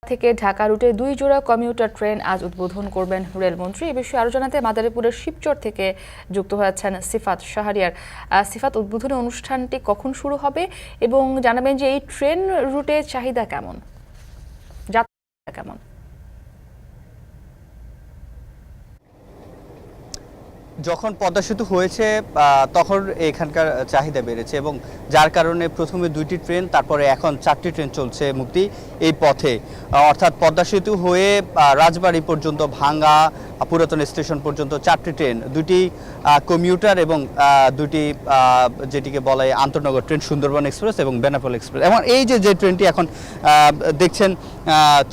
থেকে ঢাকা রুটে 2 জোড়া কমিউটার ট্রেন আজ উদ্বোধন করবেন রেলমন্ত্রী। এ বিষয়ে আরো জানাতে মাদারীপুরের শিবচর থেকে যুক্ত হয়েছেন সিফাত শাহরিয়ার। সিফাত, উদ্বোধনী অনুষ্ঠানটি কখন শুরু হবে এবং জানাবেন যে এই ট্রেন রুটে চাহিদা কেমন, যাত্রা কেমন? যখন পদ্মা সেতু হয়েছে তখন এখানকার চাহিদা বেড়েছে এবং যার কারণে প্রথমে 2টি ট্রেন, তারপরে এখন 4টি ট্রেন চলছে মুক্তি এই পথে। অর্থাৎ পদ্মা সেতু হয়ে রাজবাড়ী পর্যন্ত, ভাঙ্গা পুরাতন স্টেশন পর্যন্ত 4টি ট্রেন, 2টি কমিউটার এবং 2টি যেটিকে বলা হয় আন্তনগর ট্রেন, সুন্দরবন এক্সপ্রেস এবং বেনাপোল এক্সপ্রেস। এবং এই যে ট্রেনটি এখন দেখছেন,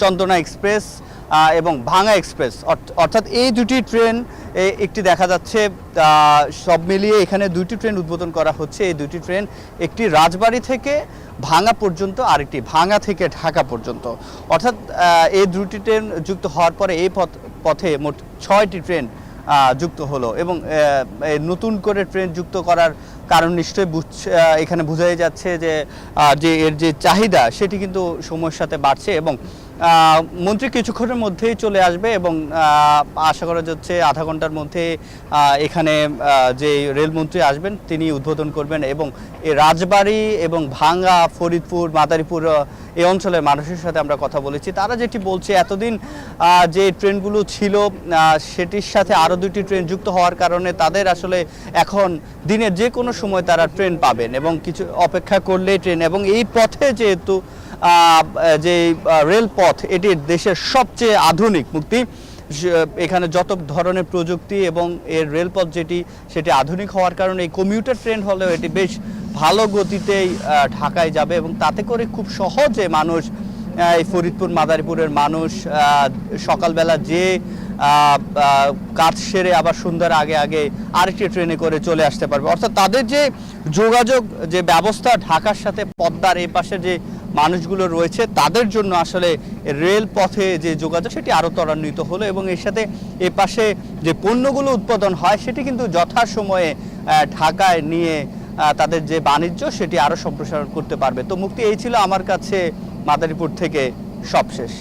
চন্দনা এক্সপ্রেস এবং ভাঙ্গা এক্সপ্রেস, অর্থাৎ এই 2টি ট্রেন একটি দেখা যাচ্ছে। সব মিলিয়ে এখানে 2টি ট্রেন উদ্বোধন করা হচ্ছে। এই 2টি ট্রেন, একটি রাজবাড়ী থেকে ভাঙ্গা পর্যন্ত, আরেকটি ভাঙ্গা থেকে ঢাকা পর্যন্ত। অর্থাৎ এই 2টি ট্রেন যুক্ত হওয়ার পরে এই পথে মোট 6টি ট্রেন যুক্ত হলো এবং নতুন করে ট্রেন যুক্ত করার কারণ নিশ্চয়ই এখানে বোঝাই যাচ্ছে যে এর যে চাহিদা সেটি কিন্তু সময়ের সাথে বাড়ছে এবং মন্ত্রী কিছুক্ষণের মধ্যেই চলে আসবে এবং আশা করা যাচ্ছে আধা ঘন্টার মধ্যে এখানে যে রেলমন্ত্রী আসবেন তিনি উদ্বোধন করবেন। এবং এই রাজবাড়ী এবং ভাঙ্গা, ফরিদপুর, মাদারীপুর এই অঞ্চলের মানুষের সাথে আমরা কথা বলেছি, তারা যেটি বলছে, এতদিন যে ট্রেনগুলো ছিল সেটির সাথে আরও 2টি ট্রেন যুক্ত হওয়ার কারণে তাদের আসলে এখন দিনের যে কোনো সময় তারা ট্রেন পাবেন এবং কিছু অপেক্ষা করলেই ট্রেন। এবং এই পথে যেহেতু যে রেলপথ, এটি দেশের সবচেয়ে আধুনিক মুক্তি, এখানে যত ধরনের প্রযুক্তি এবং এর রেলপথ সেটি আধুনিক হওয়ার কারণে এই কমিউটার ট্রেন হলেও এটি বেশ ভালো গতিতেই ঢাকায় যাবে এবং তাতে করে খুব সহজে মানুষ, এই ফরিদপুর মাদারীপুরের মানুষ সকালবেলা যে কাজ সেরে আবার সন্ধ্যার আগে আরেকটি ট্রেনে করে চলে আসতে পারবে। অর্থাৎ তাদের যে যোগাযোগ যে ব্যবস্থা ঢাকার সাথে পদ্মার এই পাশে যে মানুষগুলো রয়েছে তাদের জন্য আসলে রেল পথে যে যোগাযোগ সেটি আরও ত্বরান্বিত হলো এবং এর সাথে এ পাশে যে পণ্যগুলো উৎপাদন হয় সেটি কিন্তু যথাসময়ে ঢাকায় নিয়ে তাদের যে বাণিজ্য সেটি আরও সম্প্রসারণ করতে পারবে। তো মুক্তি, এই ছিল আমার কাছে মাদারীপুর থেকে সবশেষ।